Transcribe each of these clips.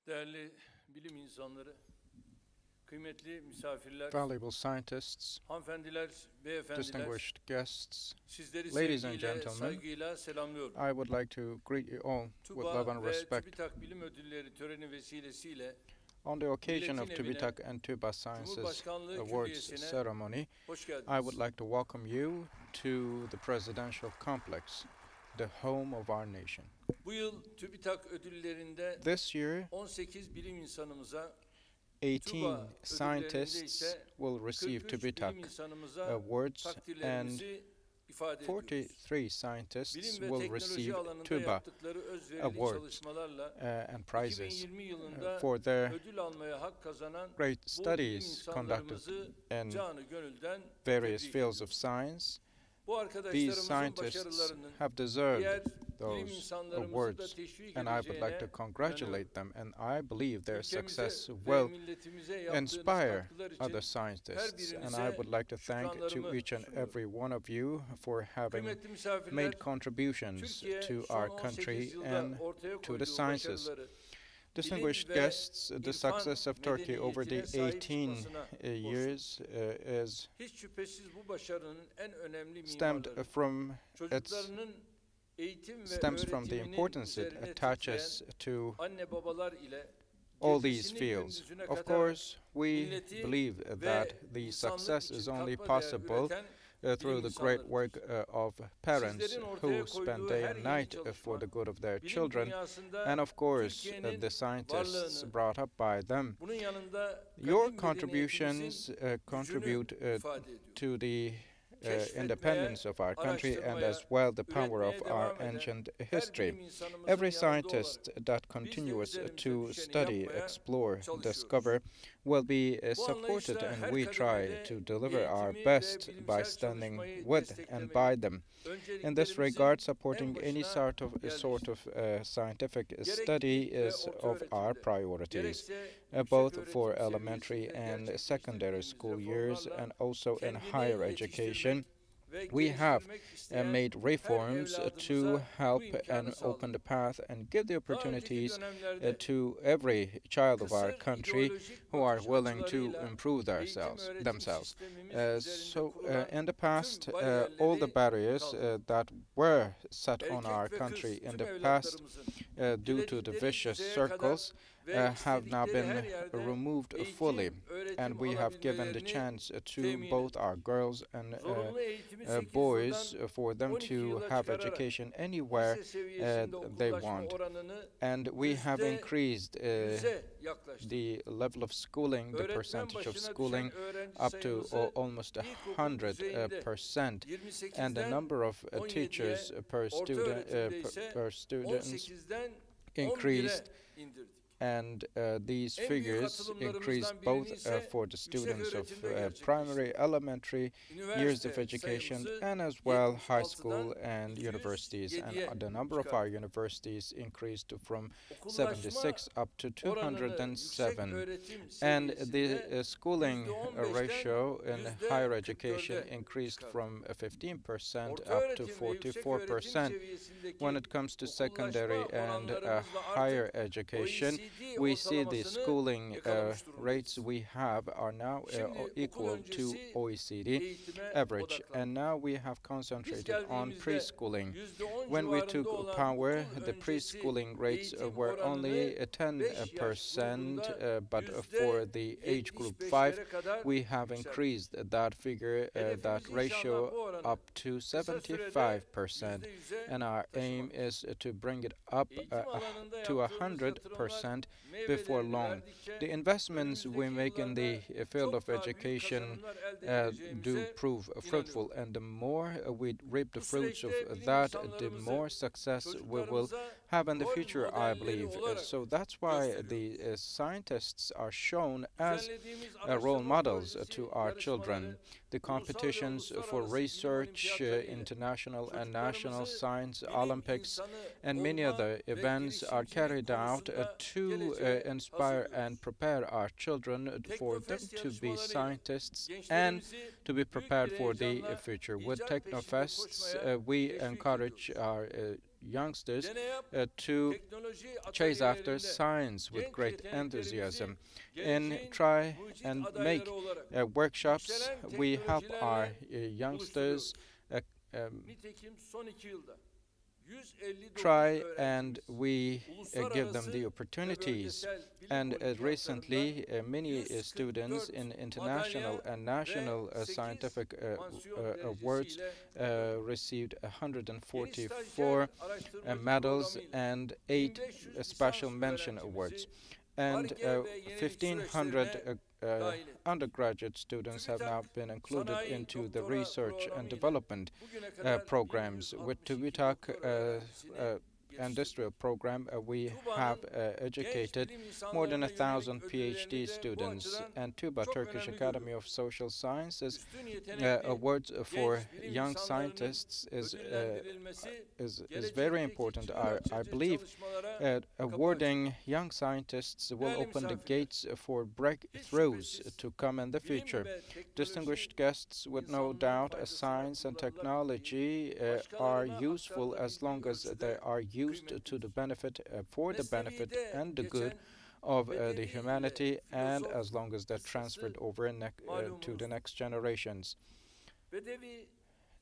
Değerli bilim insanları, kıymetli misafirler, valuable scientists, hanımefendiler, beyefendiler, distinguished guests, sizleri ladies and sevgiyle, gentlemen, saygıyla selamlıyorum. I would like to greet you all with love TÜBA and ve respect. TÜBİTAK Bilim Ödülleri töreni vesilesiyle On the occasion of Milletin evine, TÜBİTAK and TÜBA Sciences Cumhurbaşkanlığı Awards Külliyesi'ne ceremony, hoş I geldiniz. would like to welcome you to the presidential complex, the home of our nation. Bu yıl TÜBİTAK ödüllerinde This year, 18 bilim insanımıza, 18 TÜBA ödüllerinde scientists ise will receive 43 TÜBİTAK bilim insanımıza awards and takdirlerimizi ifade ediyoruz. 43 scientists Bilim ve will teknoloji receive alanında TÜBA yaptıkları özverili awards çalışmalarla and prizes 2020 yılında for their ödül almaya hak kazanan great bu bilim studies conducted insanlarımızı in canı gönülden various tebrik fields of ediyoruz. science. Bu These arkadaşlarımızın scientists başarılarının have diğer deserved bilim those insanlarımızı da awards, teşvik and I would like to edeceğine congratulate them, and I believe their ülkemize success ve will milletimize yaptığınız inspire katkılar other için scientists. And I birinize would like to thank to şükranlarımı each and sunuyorum. every one of you for having Kıymetli misafirler, made contributions Türkiye to son our 18 country yılda and ortaya to the koyduğu sciences. başarıları Distinguished bilim ve guests, the irfan success of Turkey over the medeniyetine sahip 18 çıkmasına years is hiç şüphesiz bu başarının en önemli stemmed mimarları. from its Çocuklarının eğitim ve stems from the öğretiminin importance it üzerine attaches titreyen to anne babalar ile all these gecesini fields. gündüzüne Of katarak course, we milleti believe ve that the insanlık success için is only katma değer possible üreten through bilim the great insanlarıdır. work of parents Sizlerin ortaya who spend koyduğu day her and yeni night for çalışma, the good of their bilim children, dünyasında and of course Türkiye'nin the scientists varlığını, brought up by them. bunun yanında Your kadim contributions medeniyetimizin contribute gücünü ifade ediyor. to the Keşfetmeye, independence of our country and araştırmaya, as well the power of üretmeye our devam eden ancient her history. bilim insanımızın Every yanında scientist olarak that biz de continues üzerimize to düşeni study, yapmaya explore, çalışıyoruz. discover will be Bu supported, anlayışla and her we try kademede to deliver our eğitimi best ve by bilimsel standing çalışmayı with and by desteklemeyi, them. In this önceliklerimizin regard, en supporting any başına sort of scientific Gerek study ilk ve is orta of our öğretimde, priorities, gerekse yüksek both öğretim for elementary seviyesinde and secondary gerçekleştirdiğimiz school years reformlarla and also in kendini higher education. yetiştirmek ve We have geliştirmek isteyen made her reforms to evladımıza bu help imkanı and sağladık. open the path and give the Daha önceki opportunities dönemlerde to every child of our kısır country ideolojik who are bakış willing to açılarıyla improve eğitim öğretim themselves. sistemimiz üzerinde So kurulan in the past, tüm all the bariyerleri barriers kaldırdık. that were set on Erkek our ve country kız in tüm the past evlatlarımızın due to the diledikleri vicious düzeye kadar circles ve have now istedikleri her been yerde removed fully, eğitim, öğretim and we have given the alabilmelerini chance to temin both ettik. our girls and Zorunlu eğitimi 8 boys yıldan for them 12 to yıla have çıkararak education anywhere lise seviyesinde they okullaşma want. oranını And we have %100'e increased yaklaştık. the level of schooling, the Öğretmen percentage of başına schooling, düşen öğrenci up to sayımızı almost ilkokul düzeyinde 100%, and the 28'den number of 17'ye, teachers per orta student öğretimde ise per students 18'den increased, 11'e indirdik. and these En büyük figures atılımlarımızdan increased birini both ise for the students of öğretimde gerçekleştirdik. primary, elementary years of Üniversite education, sayımızı and as well high 76'dan school and universities. 207'ye And the number of our universities increased from 76 up to 207. And the schooling ratio in higher education increased from 15% up to 44%. When it comes to secondary and higher education, we see the schooling rates we have are now equal to OECD average, and now we have concentrated on preschooling. When we took power, the preschooling rates were only 10%, but for the age group 5, we have increased that figure, that ratio, up to 75%, and our aim is to bring it up to 100% before long. The investments we make in the field of education do prove fruitful, and the more we reap the fruits of that, the more success we will have in the future, I believe. So that's why the scientists are shown as role models to our children. The competitions for research, international and national science, Olympics, and many other events are carried out to inspire and prepare our children for them to be scientists and to be prepared for the future. With Technofests, we encourage our youngsters Dene yap, to teknoloji chase after atölyelerinde science with genç great yeteneklerimizi enthusiasm. And geleceğin try mucit and make adayları olarak workshops. yükselen We help our teknolojilerle youngsters buluşturuyoruz. um, Nitekim son 2 yılda 159 try and öğrencimiz we give them the uluslararası ve opportunities. bölgesel bilim And olimpiyatlarında recently, many students 144 in international madalya and national ve 8 scientific mansiyon awards derecesiyle received Yeni stajyer 144 araştırmacı medals programıyla and 8 1500 special lisans mention öğrencimizi awards. And Ar-Ge ve yenilik 1,500 süreçlerine dahil ettik. undergraduate students have now TÜBİTAK been included sanayi into the doktora research and programıyla development bugüne kadar programs. With 1162 TÜBİTAK doktor öğrencisini industrial program, we TÜBA'nın have genç educated bilim more than insanlarına yönelik 1,000 ödüllerini PhD de bu students, açıdan and TÜBA, çok Turkish önemli Academy görüyorum. of Social Sciences, Üstün yetenekli awards for genç bilim young insanlarının scientists is ödüllendirilmesi very important. I believe awarding young scientists will open the gates for breakthroughs to come in the future. Distinguished guests, with no doubt, science and technology are useful as long as they are used to the benefit, for the benefit and the good of the humanity, and as long as they're transferred over to the next generations.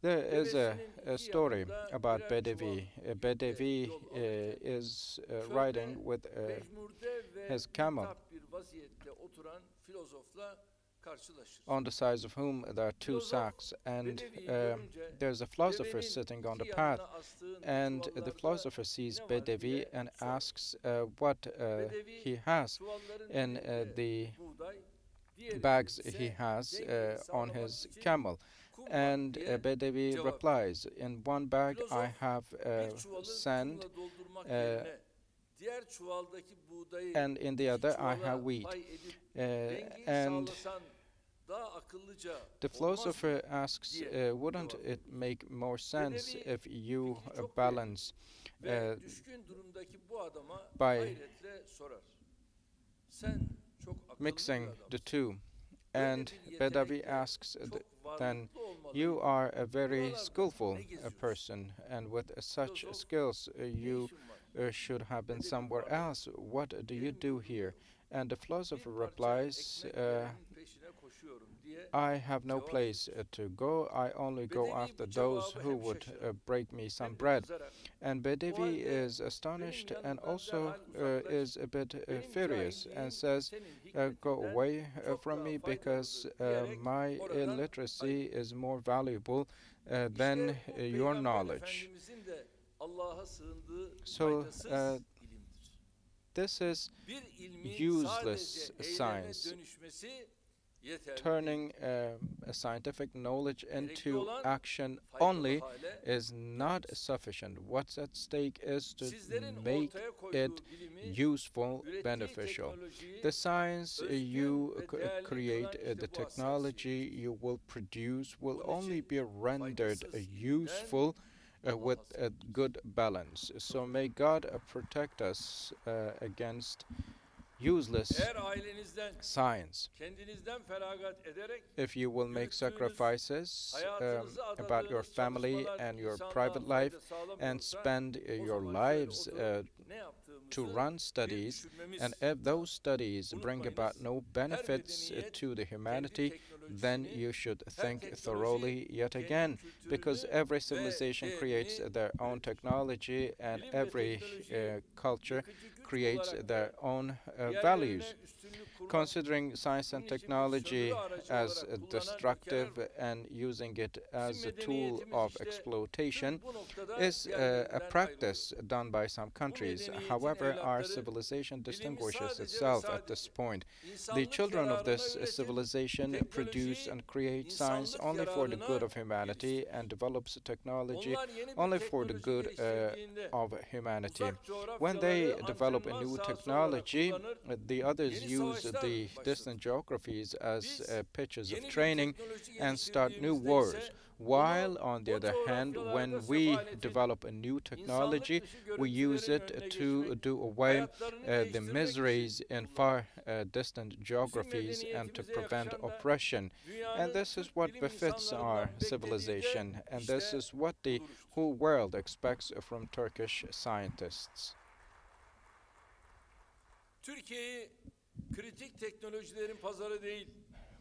There is a story about Bedevi. Bedevi is riding with his camel, on the sides of whom there are two sacks, and there's a philosopher sitting on the path, and the philosopher sees Bedevi and asks what he has in the bags he has on his camel. And Bedevi replies, in one bag I have sand, and in the other I have wheat. And the philosopher asks, wouldn't it make more sense if you balance by mixing the two? And Bedevi asks, then you are a very skillful person, and with such skills you should have been somewhere else. What do you do here? And the philosopher replies, I have no place to go. I only go after those who would break me some bread. And Bedevi is astonished and also is a bit furious and says, go away from me, because my illiteracy is more valuable than your knowledge. So this is useless science. Turning a scientific knowledge into action only is not sufficient. What's at stake is to make it useful, beneficial. The science you create, the technology you will produce, will only be rendered useful with a good balance. So may God protect us against useless science. If you will make sacrifices about your family and your private life and spend your lives to run studies, and if those studies bring about no benefits to the humanity, then you should think thoroughly yet again, because every civilization creates their own technology, and every culture creates their own values. Considering science and technology as destructive and using it as a tool of exploitation is a practice done by some countries. However, our civilization distinguishes itself at this point. The children of this civilization produce and create science only for the good of humanity, and develops technology only for the good of humanity. When they develop a new technology, the others use the distant geographies as pitches of training and start new wars. While, on the other hand, when we develop a new technology, we use it to do away the miseries in far distant geographies and to prevent oppression. And this is what befits our civilization, and this is what the whole world expects from Turkish scientists. Türkiye'yi kritik teknolojilerin pazarı değil.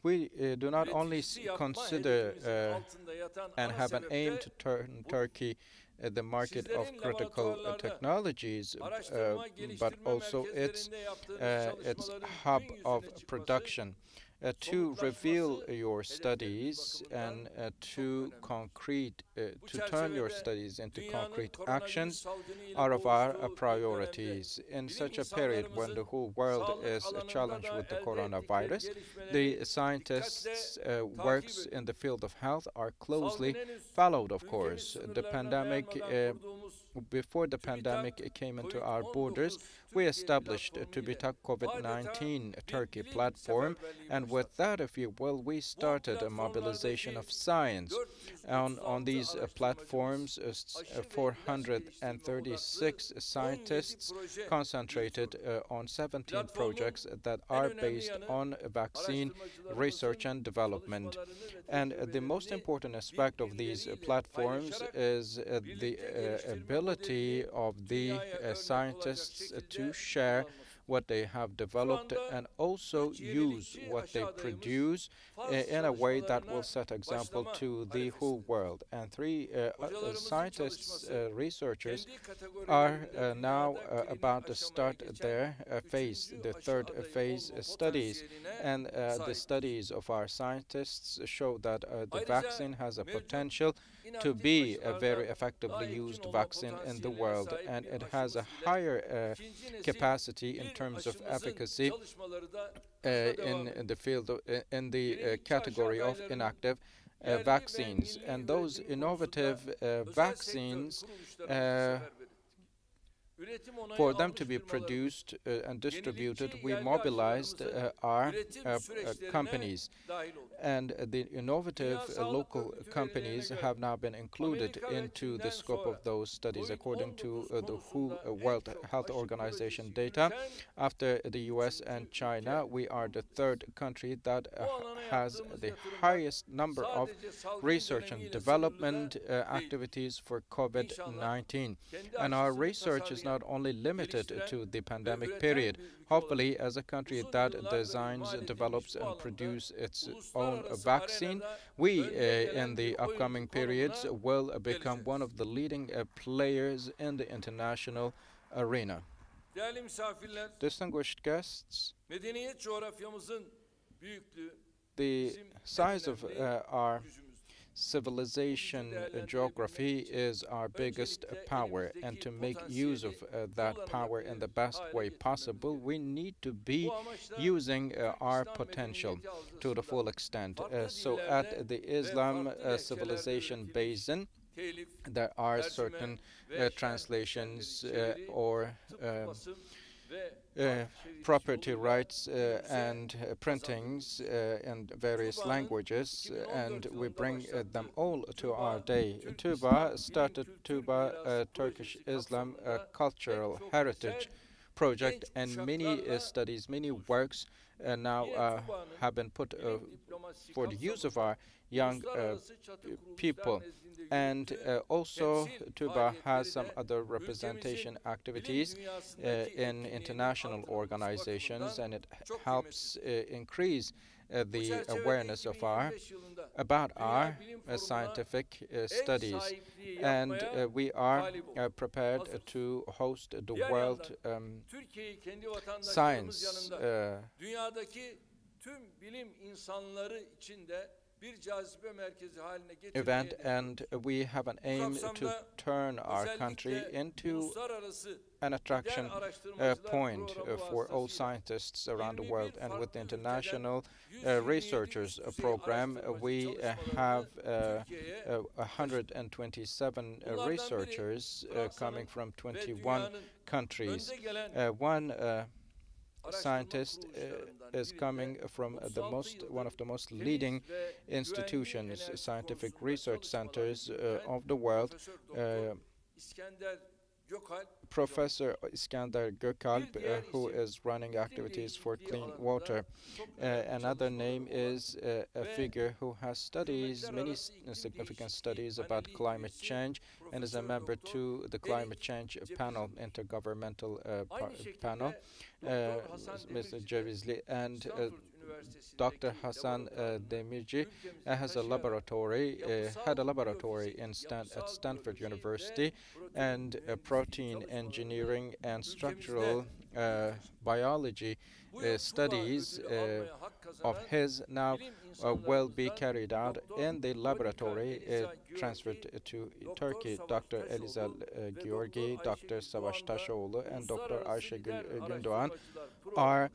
We do not only consider and have an aim to turn Turkey the market of critical technologies, but also its hub of production. To reveal your studies and to turn your studies into concrete actions are of our priorities. In such a period when the whole world is challenged with the coronavirus, the scientists' works in the field of health are closely followed, of course. Before the pandemic came into our borders, we established a TÜBİTAK COVID-19 Turkey platform, and with that, if you will, we started a mobilization of science. On these platforms, 436 scientists concentrated on 17 projects that are based on vaccine research and development. And the most important aspect of these platforms is the ability of the scientists to share what they have developed and also use what they produce in a way that will set example to the whole world. And three scientists, researchers, are now about to start their the third phase studies. And the studies of our scientists show that the vaccine has a potential to be a very effectively used vaccine in the world, and it has a higher capacity in terms of efficacy in the field in the category of inactive vaccines. And those innovative vaccines, for them to be produced and distributed, we mobilized our companies. And the innovative local companies have now been included into the scope of those studies according to the WHO World Health Organization data. After the US and China, we are the third country that has the highest number of research and development activities for COVID-19. And our research is not only limited to the pandemic period. Hopefully, as a country that designs, develops, and produces its own vaccine, we, in the upcoming periods, will become one of the leading players in the international arena. Distinguished guests, the size of our civilization geography is our biggest power, and to make use of that power in the best way possible, we need to be using our potential to the full extent. So at the Islam civilization basin, there are certain translations or property rights and printings in various languages, and we bring them all to our day. TÜBA started TÜBA Turkish Islam Cultural Heritage Project, and many studies, many works now have been put for the use of our young people. And also TÜBA has some other representation activities in international organizations, and it helps increase the awareness of about our scientific studies. And we are prepared to host the World Science event, and we have an aim to turn our country into an attraction point for all scientists around the world. And with the international researchers program, we have 127 researchers coming from 21 countries. One scientist is coming from one of the most leading institutions, scientific research centers of the world. Professor Iskender Gökalp, who is running activities for clean water. Another name is a figure who has studies, many significant studies about climate change, and is a member to the climate change panel, intergovernmental panel, Mr. Cevizli, and Dr. Hasan Demirci has a laboratory, had a laboratory at Stanford University, and protein engineering and structural biology studies of his now will be carried out in the laboratory transferred to Turkey. Dr. Eliza Georgi, Dr. Savaş Taşoğlu, and Dr. Ayşegül Gündoğan are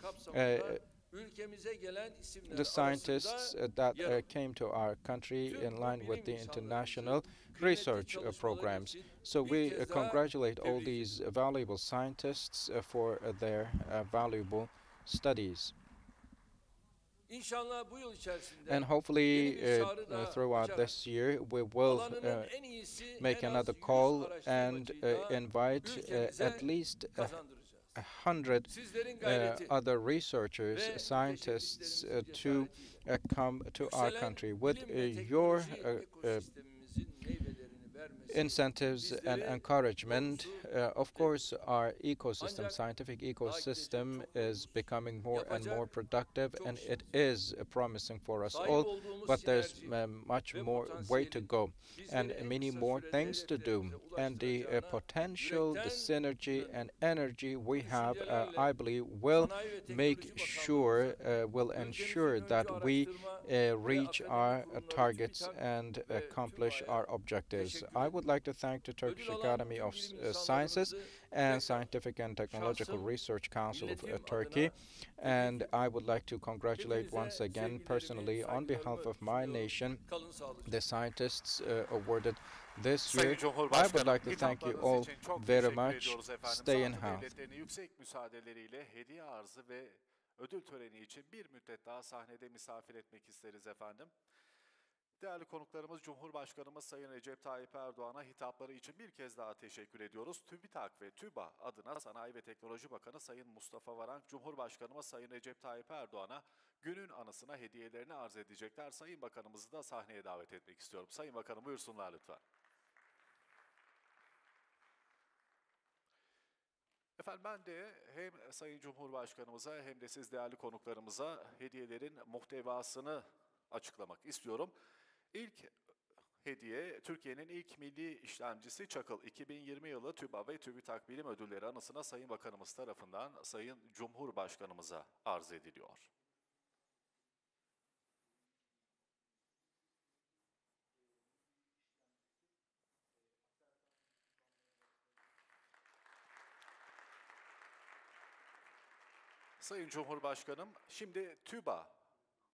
the scientists that came to our country in line with the international research programs. So we congratulate all these valuable scientists for their valuable studies. And hopefully throughout this year we will make another call and invite at least 100 other researchers, scientists to come to our country. With your incentives and encouragement, of course, our ecosystem, scientific ecosystem, is becoming more and more productive, and it is promising for us all, but there's much more way to go and many more things to do. And the potential, the synergy and energy we have, I believe, will ensure that we reach our targets and accomplish our objectives. I would like to thank the Turkish Academy of Sciences and Scientific and Technological Research Council of Turkey, and I would like to congratulate once again personally on behalf of my nation the scientists awarded this year. I would like to thank you all very much. Stay in health. Ödül töreni için bir müddet daha sahnede misafir etmek isteriz efendim. Değerli konuklarımız, Cumhurbaşkanımız Sayın Recep Tayyip Erdoğan'a hitapları için bir kez daha teşekkür ediyoruz. TÜBİTAK ve TÜBA adına Sanayi ve Teknoloji Bakanı Sayın Mustafa Varank, Cumhurbaşkanımız Sayın Recep Tayyip Erdoğan'a günün anısına hediyelerini arz edecekler. Sayın Bakanımızı da sahneye davet etmek istiyorum. Sayın Bakanım buyursunlar lütfen. Efendim ben de hem Sayın Cumhurbaşkanımıza hem de siz değerli konuklarımıza hediyelerin muhtevasını açıklamak istiyorum. İlk hediye Türkiye'nin ilk milli işlemcisi Çakıl 2020 yılı TÜBA ve TÜBİTAK Bilim Ödülleri anısına Sayın Bakanımız tarafından Sayın Cumhurbaşkanımıza arz ediliyor. Sayın Cumhurbaşkanım, şimdi TÜBA